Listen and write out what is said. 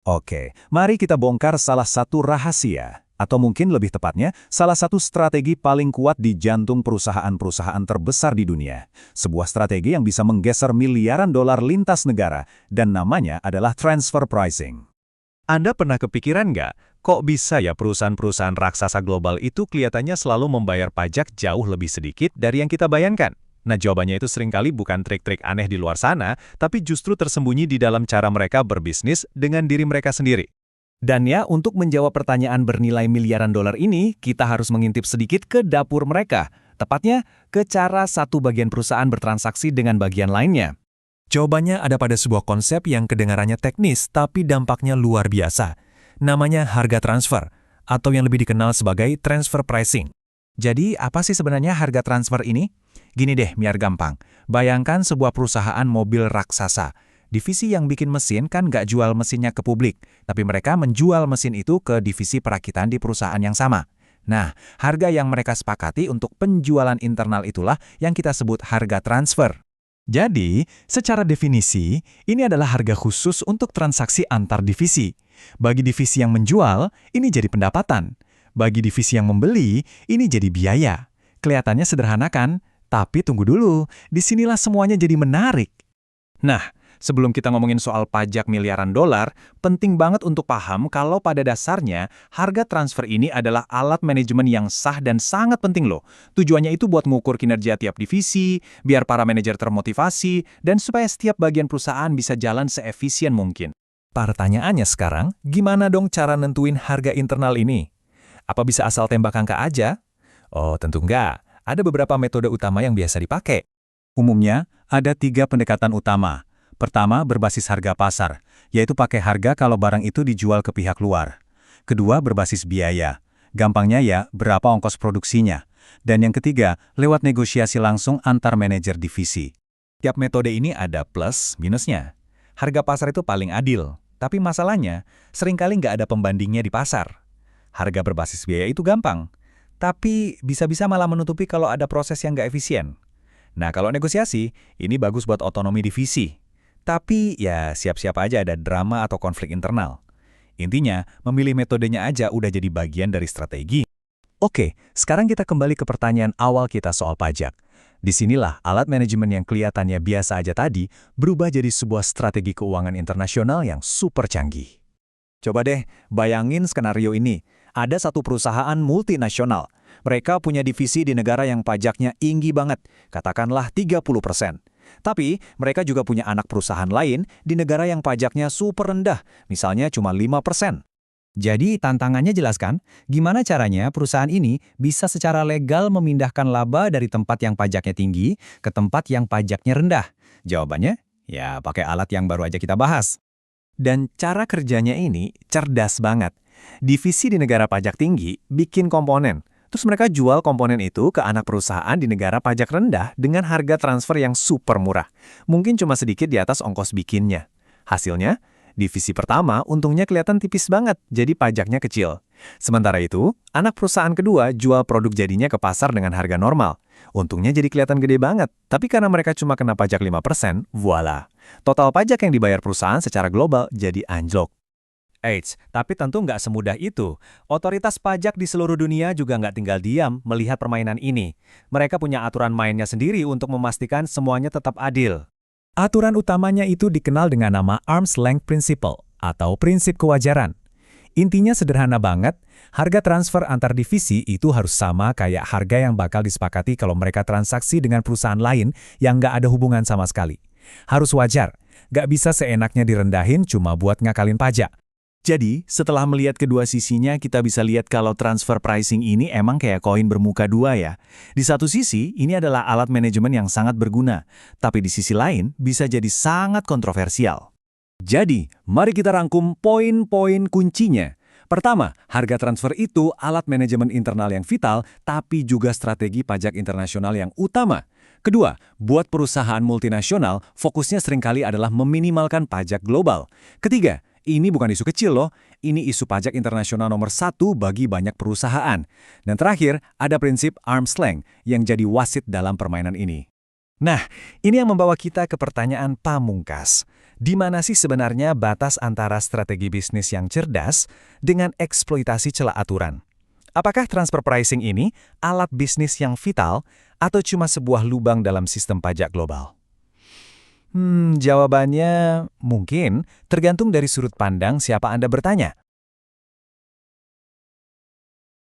Oke, mari kita bongkar salah satu rahasia, atau mungkin lebih tepatnya, salah satu strategi paling kuat di jantung perusahaan-perusahaan terbesar di dunia. Sebuah strategi yang bisa menggeser miliaran dolar lintas negara, dan namanya adalah transfer pricing. Anda pernah kepikiran nggak, kok bisa ya perusahaan-perusahaan raksasa global itu kelihatannya selalu membayar pajak jauh lebih sedikit dari yang kita bayangkan? Nah, jawabannya itu seringkali bukan trik-trik aneh di luar sana, tapi justru tersembunyi di dalam cara mereka berbisnis dengan diri mereka sendiri. Dan ya, untuk menjawab pertanyaan bernilai miliaran dolar ini, kita harus mengintip sedikit ke dapur mereka. Tepatnya, ke cara satu bagian perusahaan bertransaksi dengan bagian lainnya. Jawabannya ada pada sebuah konsep yang kedengarannya teknis, tapi dampaknya luar biasa. Namanya harga transfer, atau yang lebih dikenal sebagai transfer pricing. Jadi, apa sih sebenarnya harga transfer ini? Gini deh, biar gampang. Bayangkan sebuah perusahaan mobil raksasa. Divisi yang bikin mesin kan nggak jual mesinnya ke publik, tapi mereka menjual mesin itu ke divisi perakitan di perusahaan yang sama. Nah, harga yang mereka sepakati untuk penjualan internal itulah yang kita sebut harga transfer. Jadi, secara definisi, ini adalah harga khusus untuk transaksi antar divisi. Bagi divisi yang menjual, ini jadi pendapatan. Bagi divisi yang membeli, ini jadi biaya. Kelihatannya sederhana kan? Tapi tunggu dulu, disinilah semuanya jadi menarik. Nah, sebelum kita ngomongin soal pajak miliaran dolar, penting banget untuk paham kalau pada dasarnya harga transfer ini adalah alat manajemen yang sah dan sangat penting loh. Tujuannya itu buat mengukur kinerja tiap divisi, biar para manajer termotivasi, dan supaya setiap bagian perusahaan bisa jalan seefisien mungkin. Pertanyaannya sekarang, gimana dong cara nentuin harga internal ini? Apa bisa asal tembak angka aja? Oh, tentu enggak. Ada beberapa metode utama yang biasa dipakai. Umumnya, ada 3 pendekatan utama. Pertama, berbasis harga pasar, yaitu pakai harga kalau barang itu dijual ke pihak luar. Kedua, berbasis biaya. Gampangnya ya, berapa ongkos produksinya. Dan yang ketiga, lewat negosiasi langsung antar manajer divisi. Tiap metode ini ada plus minusnya. Harga pasar itu paling adil, tapi masalahnya seringkali nggak ada pembandingnya di pasar. Harga berbasis biaya itu gampang, tapi bisa-bisa malah menutupi kalau ada proses yang nggak efisien. Nah, kalau negosiasi, ini bagus buat otonomi divisi. Tapi ya siap-siap aja ada drama atau konflik internal. Intinya, memilih metodenya aja udah jadi bagian dari strategi. Oke, sekarang kita kembali ke pertanyaan awal kita soal pajak. Disinilah alat manajemen yang kelihatannya biasa aja tadi berubah jadi sebuah strategi keuangan internasional yang super canggih. Coba deh, bayangin skenario ini. Ada satu perusahaan multinasional. Mereka punya divisi di negara yang pajaknya tinggi banget, katakanlah 30%. Tapi, mereka juga punya anak perusahaan lain di negara yang pajaknya super rendah, misalnya cuma 5%. Jadi, tantangannya jelas kan? Gimana caranya perusahaan ini bisa secara legal memindahkan laba dari tempat yang pajaknya tinggi ke tempat yang pajaknya rendah? Jawabannya, ya pakai alat yang baru aja kita bahas. Dan cara kerjanya ini cerdas banget. Divisi di negara pajak tinggi bikin komponen. Terus mereka jual komponen itu ke anak perusahaan di negara pajak rendah dengan harga transfer yang super murah. Mungkin cuma sedikit di atas ongkos bikinnya. Hasilnya, divisi pertama untungnya kelihatan tipis banget, jadi pajaknya kecil. Sementara itu, anak perusahaan kedua jual produk jadinya ke pasar dengan harga normal. Untungnya jadi kelihatan gede banget, tapi karena mereka cuma kena pajak 5%, voila. Total pajak yang dibayar perusahaan secara global jadi anjlok. Tapi tentu nggak semudah itu. Otoritas pajak di seluruh dunia juga nggak tinggal diam melihat permainan ini. Mereka punya aturan mainnya sendiri untuk memastikan semuanya tetap adil. Aturan utamanya itu dikenal dengan nama Arm's Length Principle, atau prinsip kewajaran. Intinya sederhana banget, harga transfer antar divisi itu harus sama kayak harga yang bakal disepakati kalau mereka transaksi dengan perusahaan lain yang nggak ada hubungan sama sekali. Harus wajar, nggak bisa seenaknya direndahin cuma buat ngakalin pajak. Jadi, setelah melihat kedua sisinya, kita bisa lihat kalau transfer pricing ini emang kayak koin bermuka dua ya. Di satu sisi, ini adalah alat manajemen yang sangat berguna, tapi di sisi lain bisa jadi sangat kontroversial. Jadi, mari kita rangkum poin-poin kuncinya. Pertama, harga transfer itu alat manajemen internal yang vital, tapi juga strategi pajak internasional yang utama. Kedua, buat perusahaan multinasional, fokusnya seringkali adalah meminimalkan pajak global. Ketiga, ini bukan isu kecil loh, ini isu pajak internasional nomor 1 bagi banyak perusahaan. Dan terakhir, ada prinsip arm's length yang jadi wasit dalam permainan ini. Nah, ini yang membawa kita ke pertanyaan pamungkas. Di mana sih sebenarnya batas antara strategi bisnis yang cerdas dengan eksploitasi celah aturan? Apakah transfer pricing ini alat bisnis yang vital atau cuma sebuah lubang dalam sistem pajak global? Jawabannya mungkin tergantung dari sudut pandang siapa Anda bertanya.